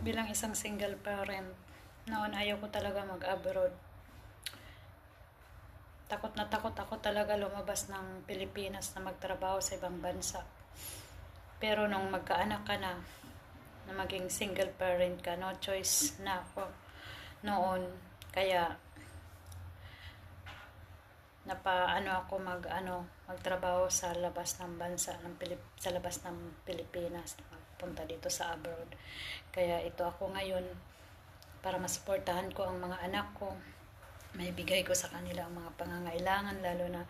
Bilang isang single parent, noon ayaw ko talaga mag-abroad. Takot na takot ako talaga lumabas ng Pilipinas na magtrabaho sa ibang bansa. Pero nung magkaanak ka na maging single parent ka, no choice na ako noon. Kaya ako magtrabaho sa labas ng bansa sa labas ng Pilipinas, punta dito sa abroad. Kaya ito ako ngayon para masuportahan ko ang mga anak ko, may bigay ko sa kanila ang mga pangangailangan, lalo na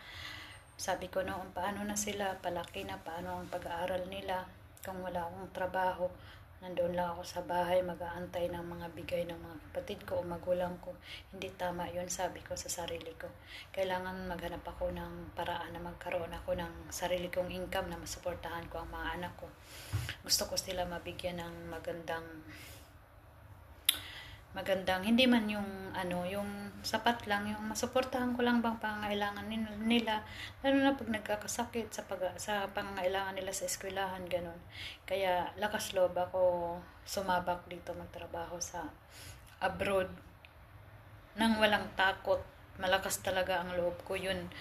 sabi ko noon, paano na sila palaki na, paano ang pag-aaral nila kung wala akong trabaho. Nandoon lang ako sa bahay mag-aantay ng mga bigay ng mga kapatid ko o magulang ko. Hindi tama yun, sabi ko sa sarili ko. Kailangan maghanap ako ng paraan na magkaroon ako ng sarili kong income na masuportahan ko ang mga anak ko. Gusto ko sila mabigyan ng magandang, hindi man yung yung sapat lang, yung masuportahan ko lang bang pangangailangan nila, lalo na pag nagkakasakit sa pangangailangan nila sa eskwelahan, ganun. Kaya lakas loob ako sumabak dito magtrabaho sa abroad nang walang takot. Malakas talaga ang loob ko yun.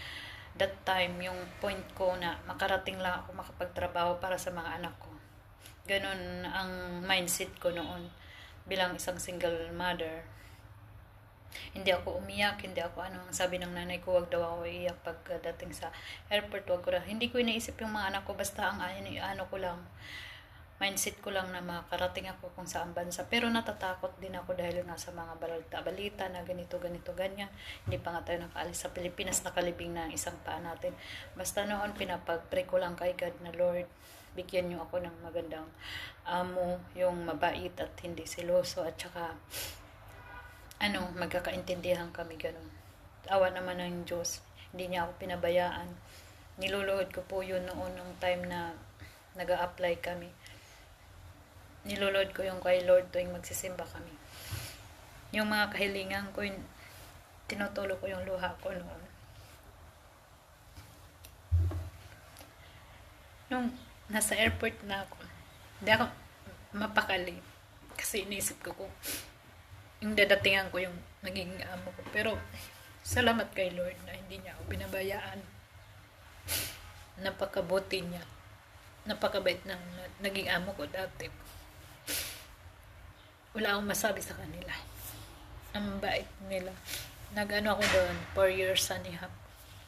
That time, yung point ko na makarating lang ako makapagtrabaho para sa mga anak ko. Ganun ang mindset ko noon bilang isang single mother. Hindi ako umiyak, hindi ako ang sabi ng nanay ko, wag daw ako iiyak pagdating sa airport, wag ko lang. Hindi ko iniisip yung mga anak ko, basta ang ko lang, mindset ko lang na makarating ako kung saan bansa. Pero natatakot din ako dahil nga sa mga balita na ganito, ganyan. Hindi pa nga tayo nakaalis sa Pilipinas, nakalibing na ang isang paa natin. Basta noon, pinapag-pray ko lang kay God na, Lord, bigyan niyo ako ng magandang amo, yung mabait at hindi seloso, at saka magkakaintindihan kami, ganun. Awa naman ng Diyos, hindi niya ako pinabayaan. Niluluhod ko po yun noon nung time na nag-a-apply kami. Niluluhod ko yung kay Lord tuwing magsisimba kami. Yung mga kahilingan ko, tinutulo ko yung luha ko noon. Nung nasa airport na ako, hindi ako mapakali. Kasi inisip ko kung yung dadatingan ko yung naging amo ko. Pero salamat kay Lord na hindi niya ako binabayaan. Napakabuti niya. Napakabait ng naging amo ko dati. Wala akong masabi sa kanila. Ang bait nila. Nag-ako doon 4 years and a half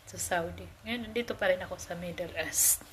sa Saudi. Ngayon, nandito pa rin ako sa Middle East.